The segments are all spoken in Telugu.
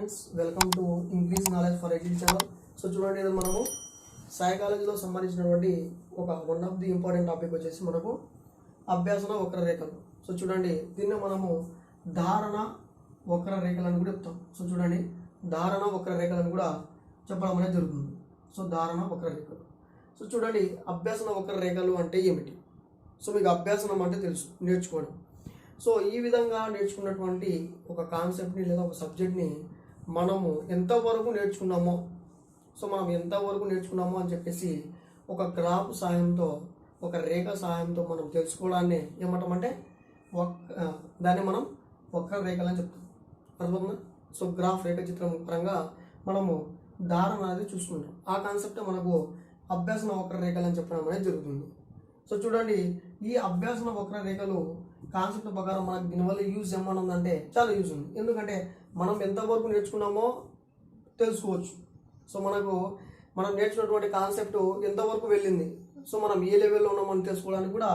Friends, welcome to increase knowledge for education channel. So చూడండి, ఇది మనము సైకాలజీలో సంబంధించినటువంటి one of the important topic వచ్చేసి మనకు అభ్యాసన వక్రరేఖలు. సో చూడండి, దీన్ని మనము ధారణ వక్రరేఖలు అని కూడా చెప్తాం. సో చూడండి, ధారణ వక్రరేఖలను కూడా చెప్పడం అనేది జరుగుతుంది. సో ధారణ వక్రరేఖలు. సో చూడండి, అభ్యాసన వక్రరేఖలు అంటే ఏమిటి? సో మీకు అభ్యాసనం అంటే తెలుసు, నేర్చుకోవడం. సో ఈ విధంగా నేర్చుకున్నటువంటి ఒక కాన్సెప్ట్ని లేదా ఒక సబ్జెక్ట్ని మనము ఎంతవరకు నేర్చుకున్నామో, సో మనం ఎంతవరకు నేర్చుకున్నామో అని చెప్పేసి ఒక గ్రాఫ్ సహాయంతో, ఒక రేఖ సహాయంతో మనం తెలుసుకోవడాన్ని ఏమంటామంటే దాన్ని మనం వక్రరేఖలు అని చెప్తాం. అర్థమవుతుందా? సో గ్రాఫ్ రేఖ చిత్రం పరంగా మనము ధారణ అనేది చూసుకుంటాం. ఆ కాన్సెప్ట్ మనకు అభ్యాసన వక్రరేఖలు అని చెప్పడం అనేది జరుగుతుంది. సో చూడండి, ఈ అభ్యాసన వక్రరేఖలు కాన్సెప్ట్ ప్రకారం మనకు దీనివల్ల యూజ్ ఏమన్నా ఉందంటే చాలా యూజ్ ఉంది. ఎందుకంటే మనం ఎంతవరకు నేర్చుకున్నామో తెలుసుకోవచ్చు. సో మనం నేర్చుకున్నటువంటి కాన్సెప్ట్ ఎంతవరకు వెళ్ళింది, సో మనం ఏ లెవెల్లో ఉన్నామని తెలుసుకోవడానికి కూడా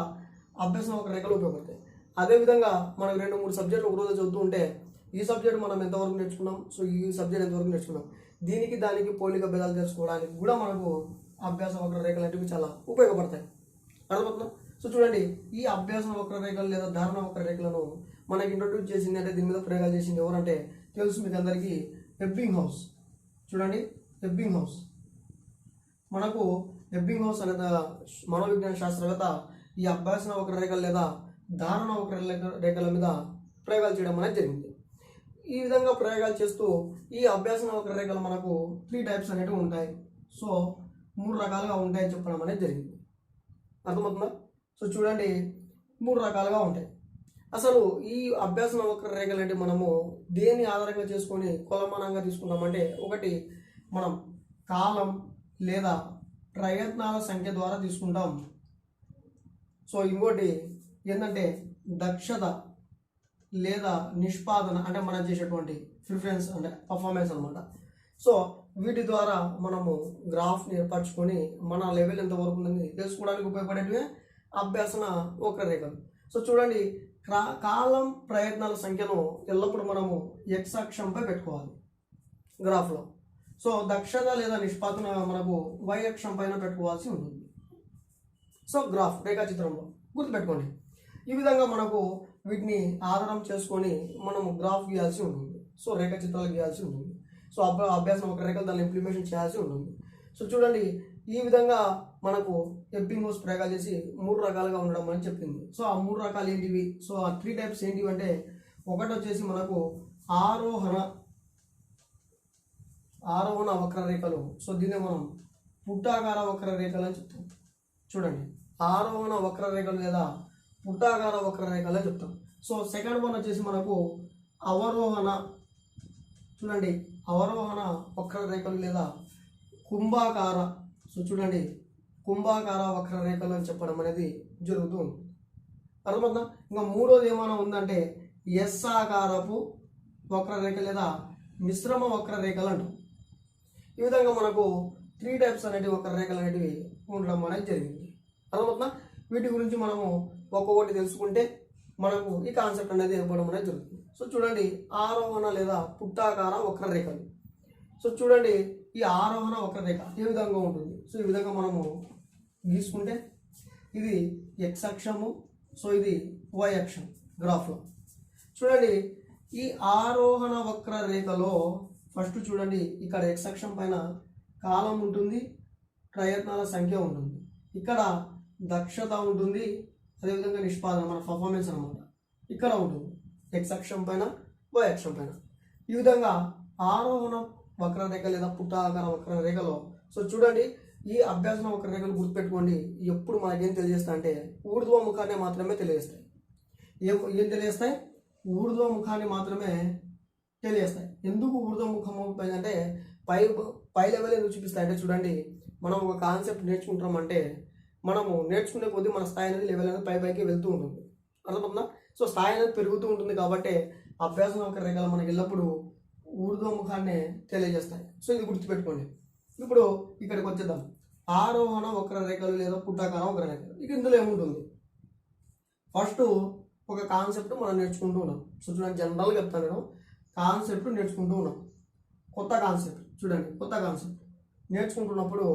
అభ్యాసన వక్రరేఖలు ఉపయోగపడతాయి. అదేవిధంగా మనకు 2-3 సబ్జెక్టులు ఒకరోజు చదువుతూ ఉంటే ఈ సబ్జెక్ట్ మనం ఎంతవరకు నేర్చుకున్నాం, సో ఈ సబ్జెక్ట్ ఎంతవరకు నేర్చుకున్నాం, దీనికి దానికి పోలిక భేదాలు తెలుసుకోవడానికి కూడా మనకు అభ్యాస వక్రరేఖలు అనేవి చాలా ఉపయోగపడతాయి. అర్థమవుతుందా? సో చూడండి, ఈ అభ్యాసన వక్రరేఖలు లేదా ధారణ వక్రరేఖలను మనకి ఇంట్రొడ్యూస్ చేసింది అంటే దీని మీద ప్రయోగాలు చేసింది ఎవరంటే తెలుసు మీకు అందరికీ, ఎబ్బింగ్హౌస్. చూడండి, ఎబ్బింగ్హౌస్. మనకు ఎబ్బింగ్హౌస్ అనే మనోవిజ్ఞాన శాస్త్రవేత్త ఈ అభ్యాసన వక్రరేఖలు లేదా ధారణ వక్రరేఖల మీద ప్రయోగాలు చేయడం అనేది జరిగింది. ఈ విధంగా ప్రయోగాలు చేస్తూ ఈ అభ్యాసన వక్రరేఖలు మనకు 3 టైప్స్ అనేవి ఉంటాయి. సో 3 రకాలుగా ఉంటాయని చెప్పడం అనేది జరిగింది. అర్థమవుతుందా? సో చూడండి, 3 రకాలుగా ఉంటాయి. అసలు ఈ అభ్యాసన వక్రరేఖలు అంటే మనము దేన్ని ఆధారంగా చేసుకొని కొలమానంగా తీసుకుంటామంటే, ఒకటి మనం కాలం లేదా ప్రయత్నాల సంఖ్య ద్వారా తీసుకుంటాం. సో ఇంకోటి ఏంటంటే దక్షత లేదా నిష్పాదన, అంటే మనం చేసేటువంటి ప్రిఫరెన్స్ అంటే పర్ఫార్మెన్స్ అనమాట. సో వీటి ద్వారా మనము గ్రాఫ్ని ఏర్పరచుకొని మన లెవెల్ ఎంతవరకు ఉందని తెలుసుకోవడానికి ఉపయోగపడేటివే అభ్యాసన వక్రరేఖలు. సో చూడండి, కాలం ప్రయత్నాల సంఖ్యను ఎల్లప్పుడూ మనము ఎక్స్ అక్షంపై పెట్టుకోవాలి గ్రాఫ్లో. సో దక్షత లేదా నిష్పాదన మనకు వై అక్షం పైన పెట్టుకోవాల్సి ఉంటుంది. సో గ్రాఫ్ రేఖాచిత్రంలో గుర్తుపెట్టుకోండి. ఈ విధంగా మనకు వీటిని ఆధారం చేసుకొని మనము గ్రాఫ్ గీయాల్సి ఉంటుంది. సో రేఖాచిత్రాలు గీయాల్సి ఉంటుంది. సో అభ్యాసం వక్రరేఖలు దాన్ని ఇంప్లిమెంటేషన్ చేయాల్సి ఉంటుంది. సో చూడండి, ఈ విధంగా మనకు ఎబ్బింగ్హౌస్ ప్రయోగాలు చేసి 3 రకాలుగా ఉండడం అని చెప్పింది. సో ఆ 3 రకాలు ఏంటివి? సో ఆ 3 టైప్స్ ఏంటివి అంటే, ఒకటి వచ్చేసి మనకు ఆరోహణ వక్రరేఖలు. సో దీన్ని మనం పుట్టాకార వక్రరేఖలు అని చెప్తాం. చూడండి, ఆరోహణ వక్రరేఖలు లేదా పుట్టాకార వక్రరేఖలు అని చెప్తాం. సో సెకండ్ వన్ వచ్చేసి మనకు అవరోహణ. చూడండి, అవరోహణ వక్రరేఖలు లేదా కుంభాకార. సో చూడండి, కుంభాకార వక్రరేఖలు అని చెప్పడం అనేది జరుగుతూ ఉంది. అర్థమవుతుందా? ఇంకా మూడోది ఏమైనా ఉందంటే ఎస్ ఆకారపు వక్రరేఖ లేదా మిశ్రమ వక్రరేఖలు అంటాం. ఈ విధంగా మనకు 3 టైప్స్ అనేటివి వక్రరేఖలు అనేటివి ఉండడం అనేది జరిగింది. అర్థమవుతుందా? వీటి గురించి మనము ఒక్కొక్కటి తెలుసుకుంటే మనకు ఈ కాన్సెప్ట్ అనేది ఏర్పడడం అనేది జరుగుతుంది. సో చూడండి, ఆరోహణ లేదా పుట్టాకార వక్రరేఖలు. సో చూడండి, ఈ ఆరోహణ వక్రరేఖ ఏ విధంగా ఉంటుంది? సో ఈ విధంగా మనము గీసుకుంటే ఇది ఎక్స్ అక్షము, సో ఇది వై అక్షం గ్రాఫ్లో. చూడండి, ఈ ఆరోహణ వక్రరేఖలో ఫస్ట్ చూడండి, ఇక్కడ ఎక్స్ అక్షం పైన కాలం ఉంటుంది, ప్రయత్నాల సంఖ్య ఉంటుంది, ఇక్కడ దక్షత ఉంటుంది, అదేవిధంగా నిష్పాదన మన పర్ఫార్మెన్స్ అనమాట ఇక్కడ ఉంటుంది ఎక్స్ అక్షం పైన, వై అక్షం పైన. ఈ విధంగా ఆరోహణ వక్రరేఖ లేదా పుట్టాకార వక్రరేఖలో సో చూడండి, ఈ అభ్యాసన వక్రరేఖలు గుర్తుపెట్టుకోండి. ఎప్పుడు మనకేం తెలియజేస్తాయి అంటే ఊర్ధ్వ ముఖాన్ని మాత్రమే తెలియజేస్తాయి. ఏం తెలియజేస్తాయి? ఊర్ధ్వ ముఖాన్ని మాత్రమే తెలియజేస్తాయి. ఎందుకు ఊర్ధ్వ ముఖము అంటే పై లెవెల్ ఎందుకు చూపిస్తాయి అంటే, చూడండి, మనం ఒక కాన్సెప్ట్ నేర్చుకుంటామంటే మనము నేర్చుకునే కొద్దీ మన స్థాయి అనేది లెవెల్ అనేది పైకి వెళ్తూ ఉంటుంది. అర్థమవుతుందా? సో స్థాయి అనేది పెరుగుతూ ఉంటుంది కాబట్టి అభ్యాసన వక్రరేఖలు మనకి ఎల్లప్పుడూ ఊర్ధ్వ ముఖాన్ని తెలియజేస్తాయి. సో ఇది గుర్తుపెట్టుకోండి. ఇప్పుడు ఇక్కడికి వచ్చేద్దాం. ఆరోహణ వక్రరేఖలు లేదా పుట్టాకార వక్రరేఖలు. ఇక ఇందులో ఏముంటుంది? ఫస్ట్ ఒక కాన్సెప్ట్ మనం నేర్చుకుంటూ ఉన్నాం. సో చూడండి, జనరల్గా చెప్తాను నేను, కాన్సెప్ట్ నేర్చుకుంటూ ఉన్నాం. కొత్త కాన్సెప్ట్. చూడండి, కొత్త కాన్సెప్ట్ నేర్చుకుంటున్నప్పుడు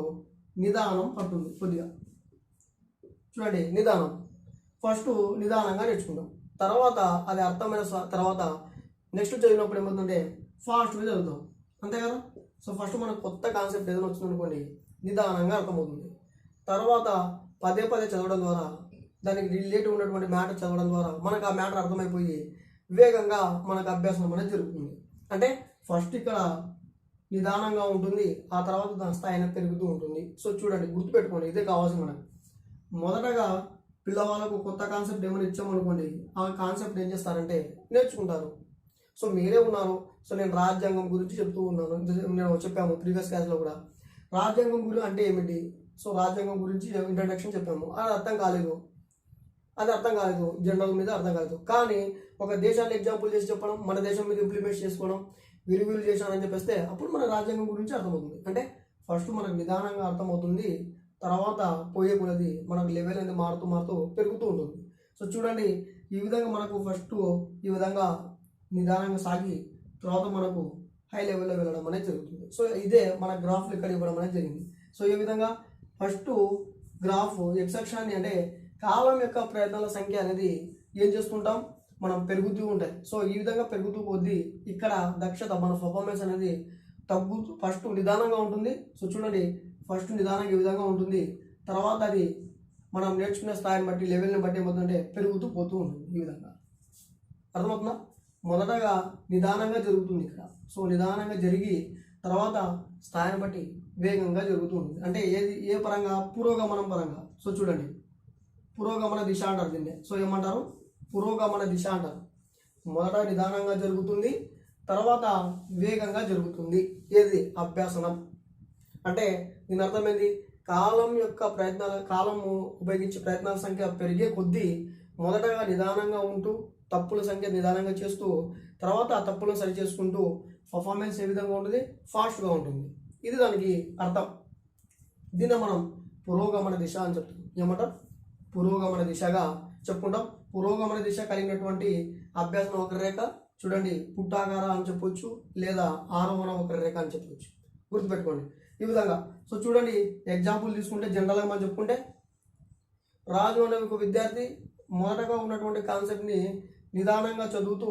నిదానం పడుతుంది కొద్దిగా. చూడండి, నిదానం ఫస్ట్ నిదానంగా నేర్చుకుంటాం, తర్వాత అది అర్థమైన తర్వాత నెక్స్ట్ చదివినప్పుడు ఏమవుతుందంటే ఫాస్ట్గా చదువుతాం, అంతే కదా. సో ఫస్ట్ మనకు కొత్త కాన్సెప్ట్ ఏదైనా వచ్చిందనుకోండి నిదానంగా అర్థమవుతుంది. తర్వాత పదే పదే చదవడం ద్వారా, దానికి రిలేటివ్ ఉన్నటువంటి మ్యాటర్ చదవడం ద్వారా మనకు ఆ మ్యాటర్ అర్థమైపోయి వేగంగా మనకు అభ్యాసం అనేది జరుగుతుంది. అంటే ఫస్ట్ ఇక్కడ నిదానంగా ఉంటుంది, ఆ తర్వాత దాని స్థాయి అనేది పెరుగుతూ ఉంటుంది. సో చూడండి, గుర్తుపెట్టుకోండి, ఇదే కావాల్సింది మనకు. మొదటగా పిల్లవాళ్ళకు కొత్త కాన్సెప్ట్ ఏమైనా ఇచ్చామనుకోండి, ఆ కాన్సెప్ట్ ఏం చేస్తారంటే నేర్చుకుంటారు. సో మీరే ఉన్నారు, సో నేను రాజ్యాంగం గురించి చెప్తూ ఉన్నాను, నేను చెప్పాము ప్రీవియస్ క్లాస్లో కూడా. రాజ్యాంగం గురించి అంటే ఏమిటి, సో రాజ్యాంగం గురించి ఇంట్రడక్షన్ చెప్పాము, అది అర్థం కాలేదు, జనరల్ మీద అర్థం కాలేదు. కానీ ఒక దేశాన్ని ఎగ్జాంపుల్ చేసి చెప్పడం, మన దేశం మీద ఇంప్లిమెంట్ చేసుకోవడం, విరివిలు చేశానని చెప్పేస్తే అప్పుడు మన రాజ్యాంగం గురించి అర్థమవుతుంది. అంటే ఫస్ట్ మనకు నిదానంగా అర్థమవుతుంది, తర్వాత పోయే కొలది మనకు లెవెల్ అనేది మారుతూ పెరుగుతూ ఉంటుంది. సో చూడండి, ఈ విధంగా మనకు ఫస్ట్ ఈ విధంగా నిదానంగా సాగి తర్వాత మనకు హై లెవెల్లో వెళ్ళడం అనేది జరుగుతుంది. సో ఇదే మన గ్రాఫ్లు ఇక్కడ ఇవ్వడం అనేది జరిగింది. సో ఈ విధంగా ఫస్ట్ గ్రాఫ్ ఎక్స్ అక్షాన్ని అంటే కాలం యొక్క ప్రయత్నాల సంఖ్య అనేది ఏం చేసుకుంటాం మనం పెరుగుతూ ఉంటాయి. సో ఈ విధంగా పెరుగుతూ కొద్దీ ఇక్కడ దక్షత మన పర్ఫార్మెన్స్ అనేది తగ్గుతూ ఫస్ట్ నిదానంగా ఉంటుంది. సో చూడండి, ఫస్ట్ నిదానంగా ఈ విధంగా ఉంటుంది, తర్వాత అది మనం నేర్చుకునే స్థాయిని బట్టి లెవెల్ని బట్టి ఏమవుతుందంటే పెరుగుతూ పోతూ ఉంటుంది. ఈ విధంగా అర్థమవుతుందా. మొదటగా నిదానంగా జరుగుతుంది ఇక్కడ. సో నిదానంగా జరిగి తర్వాత స్థాయిని బట్టి వేగంగా జరుగుతూ ఉంటుంది. అంటే ఏ పరంగా, పురోగమనం పరంగా. సో చూడండి, పురోగమన దిశ అంటారు దీన్ని. సో ఏమంటారు, పురోగమన దిశ అంటారు. మొదట నిదానంగా జరుగుతుంది, తర్వాత వేగంగా జరుగుతుంది. ఏది అభ్యాసనం అంటే దీని అర్థమైంది, కాలము ఉపయోగించే ప్రయత్నాల సంఖ్య పెరిగే కొద్దీ మొదటగా నిదానంగా ఉంటూ తప్పుల సంఖ్య నిదానంగా చేస్తూ తర్వాత ఆ తప్పులను సరి చేసుకుంటూ పర్ఫార్మెన్స్ ఏ విధంగా ఉంటుంది, ఫాస్ట్గా ఉంటుంది. ఇది దానికి అర్థం. దీన్ని మనం పురోగమన దిశ అని చెప్తాం. ఏమంటారు, పురోగమన దిశగా చెప్పుకుంటాం. పురోగమన దిశ కలిగినటువంటి అభ్యాసం వక్రరేఖ చూడండి పుట్టాకార అని చెప్పొచ్చు, లేదా ఆరోహణ వక్రరేఖ అని చెప్పొచ్చు. గుర్తుపెట్టుకోండి ఈ విధంగా. సో చూడండి, ఎగ్జాంపుల్ తీసుకుంటే జనరల్గా మనం చెప్పుకుంటే రాజు అనే ఒక విద్యార్థి మొదటగా ఉన్నటువంటి కాన్సెప్ట్ని నిదానంగా చదువుతూ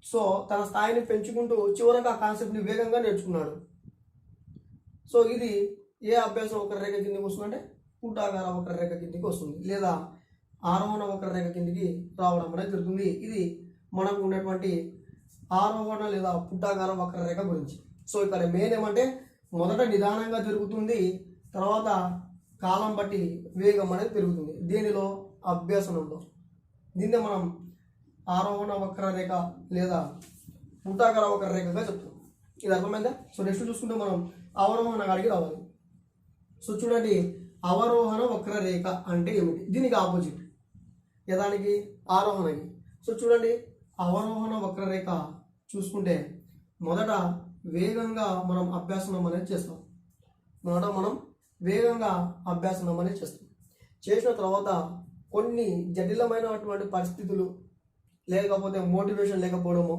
సో తన స్థాయిని పెంచుకుంటూ చివరకు ఆ కాన్సెప్ట్ని వేగంగా నేర్చుకున్నాడు. సో ఇది ఏ అభ్యాసం వక్రరేఖ కిందకి వస్తుందంటే పుట్టాకార వక్రరేఖ కిందికి వస్తుంది, లేదా ఆరోహణ వక్రరేఖ కిందికి రావడం అనేది జరుగుతుంది. ఇది మనకు ఉన్నటువంటి ఆరోహణ లేదా పుట్టాకార వక్రరేఖ గురించి. సో ఇక్కడ మెయిన్ ఏమంటే మొదట నిదానంగా జరుగుతుంది, తర్వాత కాలం బట్టి వేగం అనేది పెరుగుతుంది. దీనిలో అభ్యాసనంలో దీన్ని మనం ఆరోహణ వక్రరేఖ లేదా పుట్టాకార వక్రరేఖగా చెప్తాం. ఇది అర్థమైందా. సో నెక్స్ట్ చూసుకుంటే మనం అవరోహణ కాడికి రావాలి. సో చూడండి, అవరోహణ వక్రరేఖ అంటే ఏమిటి, దీనికి ఆపోజిట్ యదానికి ఆరోహణకి. సో చూడండి, అవరోహణ వక్రరేఖ చూసుకుంటే మొదట వేగంగా మనం అభ్యాసనం అనేది చేస్తాం. చేసిన తర్వాత కొన్ని జటిలమైనటువంటి పరిస్థితులు, లేకపోతే మోటివేషన్ లేకపోవడము,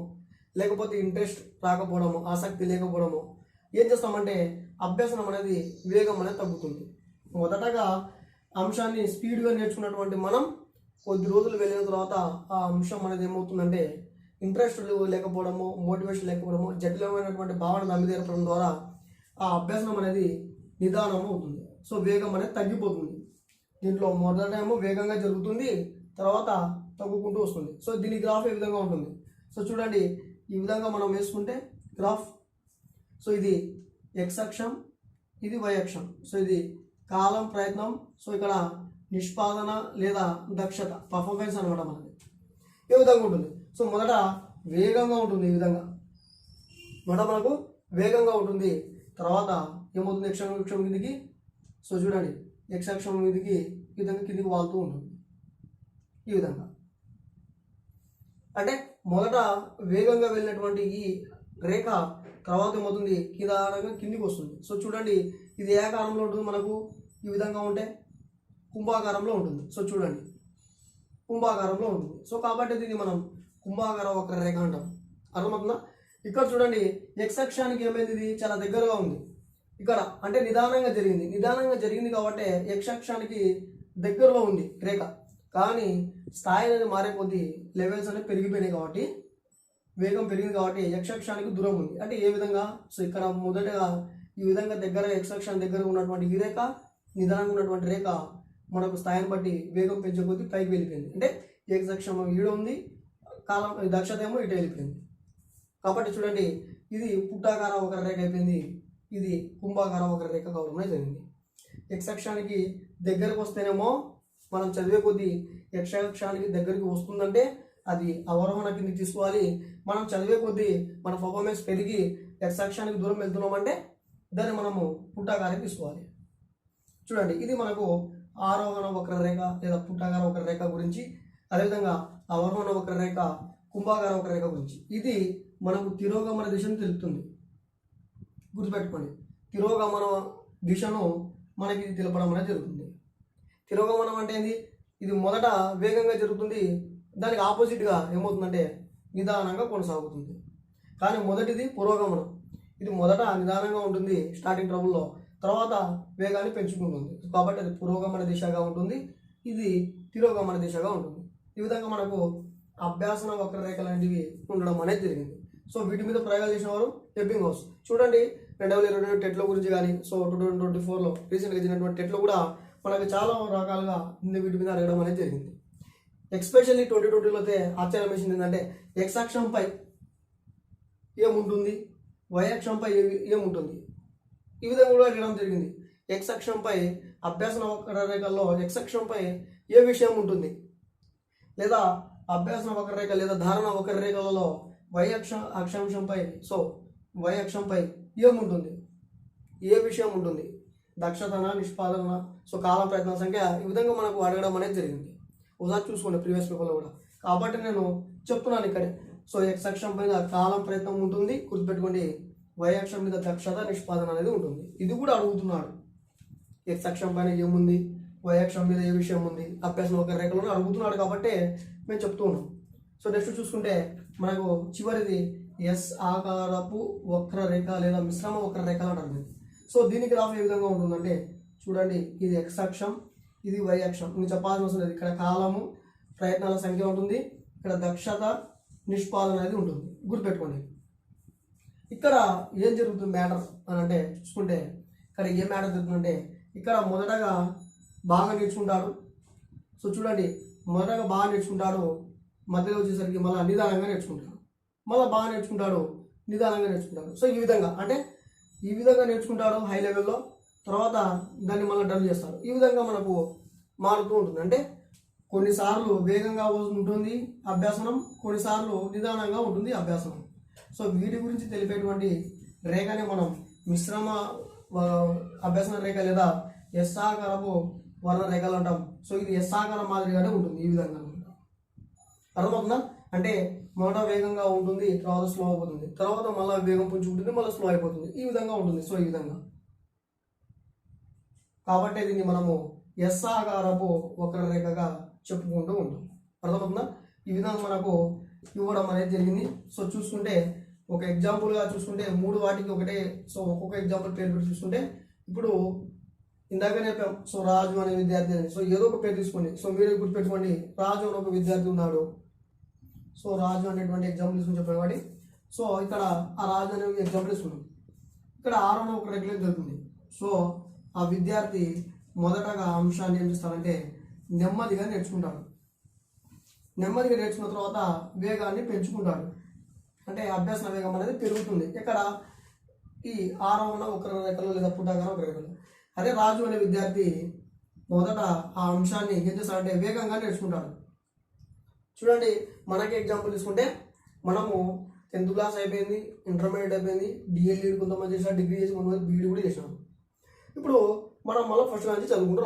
లేకపోతే ఇంట్రెస్ట్ రాకపోవడము, ఆసక్తి లేకపోవడము ఏం చేస్తామంటే అభ్యాసనం అనేది వేగం అనేది తగ్గుతుంది. మొదటగా అంశాన్ని స్పీడ్గా నేర్చుకున్నటువంటి మనం కొద్ది రోజులు వెళ్ళిన తర్వాత ఆ అంశం అనేది ఏమవుతుందంటే ఇంట్రెస్ట్ లేకపోవడము, మోటివేషన్ లేకపోవడము, జటిలమైనటువంటి భావన నమ్మిది ఏర్పడడం ద్వారా ఆ అభ్యాసనం అనేది నిదానం అవుతుంది. సో వేగం అనేది తగ్గిపోతుంది. దీంట్లో మొదటేమో వేగంగా జరుగుతుంది, తర్వాత తగ్గుకుంటూ వస్తుంది. సో దీని గ్రాఫ్ ఏ విధంగా ఉంటుంది. సో చూడండి, ఈ విధంగా మనం వేసుకుంటే గ్రాఫ్. సో ఇది ఎక్స్ అక్షం, ఇది వై అక్షం. సో ఇది కాలం, ప్రయత్నం. సో ఇక్కడ నిష్పాదన లేదా దక్షత, పర్ఫార్మెన్స్ అనమాట మనది. ఏ విధంగా ఉంటుంది. సో మొదట వేగంగా ఉంటుంది, ఈ విధంగా మనకు వేగంగా ఉంటుంది. తర్వాత ఏమవుతుంది, ఎక్స్ అక్షం కిందికి. సో చూడండి, ఎక్స్ అక్షం మీదకి ఈ విధంగా కిందికి వాళ్తూ ఉంటుంది. ఈ విధంగా అంటే మొదట వేగంగా వెళ్ళినటువంటి ఈ రేఖ తర్వాత ఏమవుతుంది, నిదానంగా కిందికి వస్తుంది. సో చూడండి, ఇది ఏ ఆకారంలో ఉంటుంది మనకు, ఈ విధంగా ఉంటే కుంభాకారంలో ఉంటుంది. సో చూడండి, కుంభాకారంలో ఉంటుంది. సో కాబట్టి దీన్ని మనం కుంభాకార వక్రరేఖ అంటాం. అర్థమవుతుందా. ఇక్కడ చూడండి ఎక్స్ అక్షానికి ఏమైంది, ఇది చాలా దగ్గరగా ఉంది ఇక్కడ, అంటే నిదానంగా జరిగింది కాబట్టి ఎక్స్ అక్షానికి దగ్గరలో ఉంది రేఖ. కానీ స్థాయి అనేది మారే కొద్దీ లెవెల్స్ అనేవి పెరిగిపోయినాయి కాబట్టి, వేగం పెరిగింది కాబట్టి ఎక్స్ అక్షానికి దూరం ఉంది. అంటే ఏ విధంగా, సో ఇక్కడ మొదటగా ఈ విధంగా దగ్గర ఎక్స్ అక్షానికి దగ్గర ఉన్నటువంటి ఈ రేఖ, నిదానంగా ఉన్నటువంటి రేఖ మనకు స్థాయిని బట్టి వేగం పెంచే కొద్దీ పైకి వెళ్ళిపోయింది. అంటే ఎక్స్ అక్షం ఈడ ఉంది, కాలం దక్షత ఏమో ఇటు వెళ్ళిపోయింది. కాబట్టి చూడండి ఇది పుట్టాకార వక్ర రేఖ అయిపోయింది, ఇది కుంభాకార వక్ర రేఖ కావడం జరిగింది. ఎక్స్ అక్షానికి దగ్గరకు వస్తేనేమో మనం చదివే కొద్దీ ఎక్స్ అక్షానికి దగ్గరికి వస్తుందంటే అది అవరోహణ కిందకి తీసుకోవాలి. మనం చదివే కొద్దీ మన పర్ఫార్మెన్స్ పెరిగి ఎక్స్ అక్షానికి దూరం వెళ్తున్నామంటే దాన్ని మనము పుట్టాకారం తీసుకోవాలి. చూడండి ఇది మనకు ఆరోహణ వక్రరేఖ లేదా పుట్టాకార వక్రరేఖ గురించి, అదేవిధంగా అవరోహణ వక్రరేఖ, కుంభాకార వక్రరేఖ గురించి. ఇది మనకు తిరోగమన దిశను తెలుపుతుంది. గుర్తుపెట్టుకోండి, తిరోగమన దిశను మనకి తెలపడం అనేది జరుగుతుంది. తిరోగమనం అంటే ఏంది, ఇది మొదట వేగంగా జరుగుతుంది, దానికి ఆపోజిట్గా ఏమవుతుందంటే నిదానంగా కొనసాగుతుంది. కానీ మొదటిది పురోగమనం, ఇది మొదట నిదానంగా ఉంటుంది స్టార్టింగ్ ట్రబుల్లో, తర్వాత వేగాన్ని పెంచుకుంటుంది. కాబట్టి అది పురోగమన దిశగా ఉంటుంది, ఇది తిరోగమన దిశగా ఉంటుంది. ఈ విధంగా మనకు అభ్యాసన వక్రరేఖ లాంటివి ఉండడం అనేది జరిగింది. సో వీటి మీద ప్రయోగాలు చేసిన వారు ఎబ్బింగ్హౌస్. చూడండి 2022 టెట్లో గురించి కానీ, సో 2024లో రీసెంట్గా జరిగినటువంటి టెట్లో కూడా మనకు చాలా రకాలుగా వీటి మీద అడగడం అనేది జరిగింది. ఎక్స్పెషల్లీ 2020లో అయితే ఆశ్చర్యం వేసింది ఏంటంటే ఎక్స్ అక్షంపై ఏముంటుంది, వై అక్షంపై ఏముంటుంది, ఈ విధంగా కూడా అడగడం జరిగింది. ఎక్స్ అక్షంపై అభ్యాసన వక్రరేఖల్లో ఎక్స్ అక్షంపై ఏ విషయం ఉంటుంది, లేదా అభ్యాసన వక్రరేఖ లేదా ధారణ వక్రరేఖలలో వై అక్షాంశంపై, సో వై అక్షంపై ఏముంటుంది, ఏ విషయం ఉంటుంది, దక్షతన, నిష్పాదన, సో కాలం, ప్రయత్న సంఖ్య, ఈ విధంగా మనకు అడగడం అనేది జరిగింది. ఒకసారి చూసుకోండి ప్రీవియస్ పేపర్లో కూడా. కాబట్టి నేను చెప్తున్నాను ఇక్కడే. సో ఎక్స్ అక్షం పైన కాలం, ప్రయత్నం ఉంటుంది, గుర్తుపెట్టుకోండి. వై అక్షం మీద దక్షత, నిష్పాదన అనేది ఉంటుంది. ఇది కూడా అడుగుతున్నాడు, ఎక్స్ అక్షం పైన ఏముంది, వై అక్షం మీద ఏ విషయం ఉంది, అభ్యాసం వక్రరేఖలను అడుగుతున్నాడు కాబట్టి మేము చెప్తూ ఉన్నాం. సో నెక్స్ట్ చూసుకుంటే మనకు చివరిది ఎస్ ఆకారపు వక్రరేఖ లేదా మిశ్రమ వక్రరేఖలు అంటారు. సో దీనికి గ్రాఫ్ ఏ విధంగా ఉంటుందంటే చూడండి, ఇది ఎక్స్ అక్షం, ఇది వై అక్షం. నేను చెప్పాల్సిన అవసరం లేదు. ఇక్కడ కాలము, ప్రయత్నాల సంఖ్య ఉంటుంది, ఇక్కడ దక్షత, నిష్పాదన అనేది ఉంటుంది. గుర్తుపెట్టుకోండి. ఇక్కడ ఏం జరుగుతుంది మ్యాటర్ అని అంటే చూసుకుంటే, ఇక్కడ ఏం మ్యాటర్ జరుగుతుందంటే, ఇక్కడ మొదటగా బాగా నేర్చుకుంటాడు. సో చూడండి, మొదటగా బాగా నేర్చుకుంటాడు, మధ్యలో వచ్చేసరికి మళ్ళీ నిదానంగా నేర్చుకుంటాడు, మళ్ళీ బాగా నేర్చుకుంటాడు, నిదానంగా నేర్చుకుంటాడు. సో ఈ విధంగా అంటే ఈ విధంగా నేర్చుకుంటాడు హై లెవెల్లో, తర్వాత దాన్ని మళ్ళీ డల్ చేస్తాడు. ఈ విధంగా మనకు మారుతూ ఉంటుంది. అంటే కొన్నిసార్లు వేగంగా ఉంటుంది అభ్యాసనం, కొన్నిసార్లు నిదానంగా ఉంటుంది అభ్యాసనం. సో వీటి గురించి తెలిపేటువంటి రేఖనే మనం మిశ్రమ అభ్యాసన రేఖ లేదా ఎస్ ఆకారపు వర్ణ రేఖలు అంటాం. సో ఇది ఎస్ ఆకారం మాదిరిగానే ఉంటుంది, ఈ విధంగా అర్థమవుతుందా. అంటే మొదట వేగంగా ఉంటుంది, తర్వాత స్లో అయిపోతుంది, తర్వాత మళ్ళీ వేగం పుంజుకుంటుంది, మళ్ళీ స్లో అయిపోతుంది, ఈ విధంగా ఉంటుంది. సో ఈ విధంగా కాబట్టి దీన్ని మనము ఎస్ ఆకారపు వక్రరేఖగా చెప్పుకుంటూ ఉంటాం. అర్థమవుతుందా. ఈ విధంగా మనకు ఇవ్వడం అనేది జరిగింది. సో చూసుకుంటే ఒక ఎగ్జాంపుల్గా చూసుకుంటే 3 వాటికి ఒకటే. సో ఒక్కొక్క ఎగ్జాంపుల్ పేరు పెట్టి చూసుకుంటే, ఇప్పుడు ఇందాకనే చెప్పాం, సో రాజు అనే విద్యార్థి అని. సో ఏదో ఒక పేరు తీసుకోండి. సో మీరు గుర్తుపెట్టుకోండి, రాజు అని ఒక విద్యార్థి ఉన్నాడు. సో రాజు అనేటువంటి ఎగ్జాంపుల్ తీసుకుని చెప్పాను కాబట్టి, సో ఇక్కడ ఆ రాజు అనే ఎగ్జాంపుల్ తీసుకున్నాం. ఇక్కడ 6వ ఒక రెగ్యులేట్ జరుగుతుంది. సో ఆ విద్యార్థి మొదటగా అంశాన్ని ఏం చేస్తాడంటే నెమ్మదిగా నేర్చుకుంటాడు. నెమ్మదిగా నేర్చుకున్న తర్వాత వేగాన్ని పెంచుకుంటాడు, అంటే అభ్యాసన వేగం అనేది పెరుగుతుంది. ఇక్కడ ఈ 6వ వక్రరేఖలు లేదా పుటాకార వక్రరేఖలు. అదే రాజు అనే విద్యార్థి మొదట ఆ అంశాన్ని ఏం చేస్తాడంటే వేగంగా నేర్చుకుంటాడు. చూడండి, మనకి ఎగ్జాంపుల్ తీసుకుంటే మనము 10th క్లాస్ అయిపోయింది, ఇంటర్మీడియట్ అయిపోయింది, డిఎల్ఈ కొంతమంది చేసినా, డిగ్రీ చేసి కొంతమంది బీఈడి కూడా చేసినాము. ఇప్పుడు మనం మళ్ళీ ఫస్ట్ నుంచి చదువుకుంటూ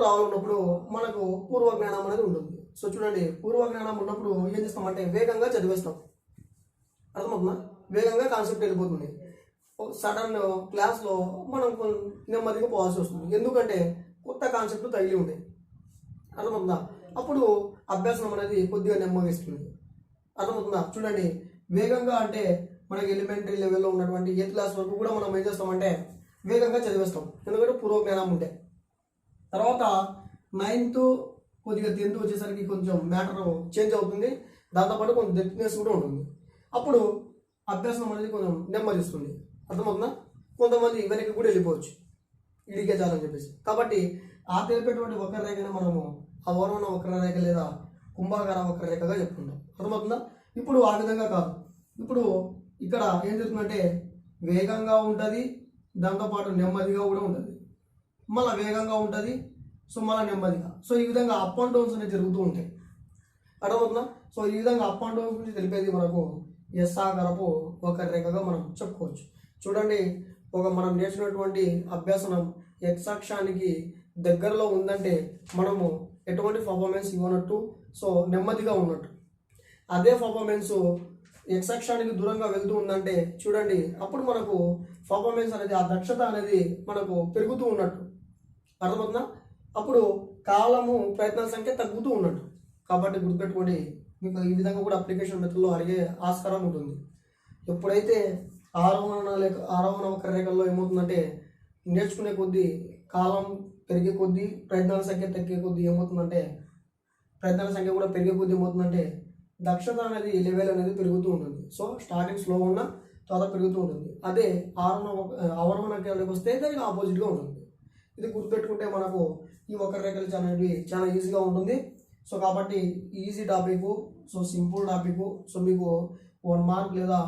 రావాలన్నప్పుడు మనకు పూర్వజ్ఞానం అనేది ఉంటుంది. సో చూడండి, పూర్వజ్ఞానం ఉన్నప్పుడు ఏం చేస్తామంటే వేగంగా చదివేస్తాం. అర్థమవుతుందా. వేగంగా కాన్సెప్ట్ వెళ్ళిపోతుంది. సడన్ క్లాస్లో మనం నెమ్మదిగా పోవాల్సి వస్తుంది, ఎందుకంటే కొత్త కాన్సెప్ట్ తగిలి ఉంటాయి. అర్థమవుతుందా. అప్పుడు అభ్యాసం అనేది కొద్దిగా నెమ్మదిస్తుంది. అర్థమవుతుందా. చూడండి, వేగంగా అంటే మనకి ఎలిమెంటరీ లెవెల్లో ఉన్నటువంటి 8th క్లాస్ వరకు కూడా మనం ఏం చేస్తామంటే వేగంగా చదివేస్తాం, ఎందుకంటే పూర్వజ్ఞానం ఉంటే. తర్వాత 9th కొద్దిగా 10th వచ్చేసరికి కొంచెం మ్యాటర్ చేంజ్ అవుతుంది, దాంతోపాటు కొంచెం డెప్త్నెస్ కూడా ఉంటుంది. అప్పుడు అభ్యాసం అనేది కొంచెం నెమ్మదిస్తుంది. అర్థమవుతుందా? కొంతమంది వెనక్కి కూడా వెళ్ళిపోవచ్చు ఇడికే చాలని చెప్పేసి. కాబట్టి ఆ తెలిపేటువంటి వక్రరేఖని మనము అవరోహణ వక్రరేఖ లేదా కుంభాకార వక్రరేఖగా చెప్పుకుంటాం. అర్థమవుతుందా? ఇప్పుడు ఆ విధంగా కాదు. ఇప్పుడు ఇక్కడ ఏం జరుగుతుందంటే వేగంగా ఉంటుంది, దాంతోపాటు నెమ్మదిగా కూడా ఉంటుంది, మళ్ళీ వేగంగా ఉంటుంది, సో మళ్ళీ నెమ్మదిగా. సో ఈ విధంగా అప్ అండ్ డౌన్స్ అనేవి జరుగుతూ ఉంటాయి. అర్థమవుతుందా? సో ఈ విధంగా అప్ అండ్ డౌన్స్ గురించి తెలిపేది మనకు ఎస్ ఆకారపు వక్రరేఖగా మనం చెప్పుకోవచ్చు. చూడండి, మనం నేర్చుకున్నటువంటి అభ్యాసనం ఎక్స్ అక్షానికి దగ్గరలో ఉందంటే మనము ఎటువంటి పర్ఫార్మెన్స్ ఇవ్వనట్టు, సో నెమ్మదిగా ఉన్నట్టు. అదే పర్ఫార్మెన్స్ ఎక్స్ అక్షానికి దూరంగా వెళ్తూ ఉందంటే చూడండి, అప్పుడు మనకు పర్ఫార్మెన్స్ అనేది, ఆ దక్షత అనేది మనకు పెరుగుతూ ఉన్నట్టు. అర్థమవుతుందా? అప్పుడు కాలము ప్రయత్నాల సంఖ్య తగ్గుతూ ఉన్నట్టు. కాబట్టి గుర్తుపెట్టుకోండి, మీకు ఈ విధంగా కూడా అప్లికేషన్ మెథడ్లో అడిగే ఆస్కారం ఉంటుంది. ఎప్పుడైతే ఆరోహణ వక్రరేఖల్లో ఏమవుతుందంటే నేర్చుకునే కొద్దీ, కాలం పెరిగే కొద్దీ, ప్రయత్నాల సంఖ్య తగ్గే కొద్దీ ఏమవుతుందంటే, ప్రయత్నాల సంఖ్య కూడా పెరిగే కొద్దీ ఏమవుతుందంటే దక్షత అనేది లెవెల్ అనేది పెరుగుతూ ఉంటుంది. సో స్టార్టింగ్ స్లో ఉన్న తర్వాత పెరుగుతూ ఉంటుంది. అదే అవరోహణకి వస్తే దానికి ఆపోజిట్గా ఉంటుంది. ఇది గుర్తుపెట్టుకుంటే మనకు ఈ వక్రరేఖలు చాలా ఈజీగా ఉంటుంది. సో కాబట్టి easy topic, so simple topic. So మీకు 1 మార్క్ లేదా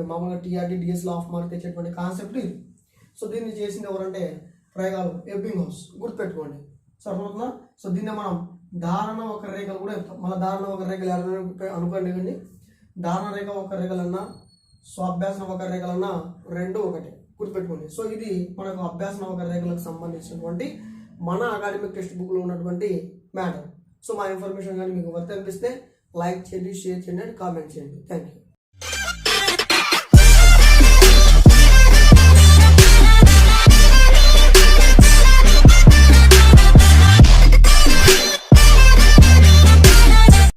మామూలుగా టీఆర్టీ డిఎస్లో హాఫ్ మార్క్ తెచ్చేటువంటి కాన్సెప్ట్ ఇది. సో దీన్ని చేసింది ఎవరంటే ప్రయోగాలు ఎబ్బింగ్హౌస్. గుర్తుపెట్టుకోండి. సో అర్థమవుతుందా? సో దీన్ని మనం ధారణ వక్రరేఖలు కూడా చెప్తాం. మన ధారణ వక్రరేఖలు అనుకోండి, ధారణ రేఖ వక్రరేఖలన్నా స్వాభ్యాసన వక్రరేఖలన్నా రెండు ఒకటే. గుర్తుపెట్టుకోండి. సో ఇది మనకు అభ్యాసన వక్రరేఖలకు సంబంధించినటువంటి మన అకాడమిక్ టెక్స్ట్ బుక్లో ఉన్నటువంటి మ్యాటర్. సో మా ఇన్ఫర్మేషన్ కానీ మీకు వర్త్ అనిపిస్తే లైక్ చేయండి, షేర్ చేయండి అండ్ కామెంట్ చేయండి. Thank you.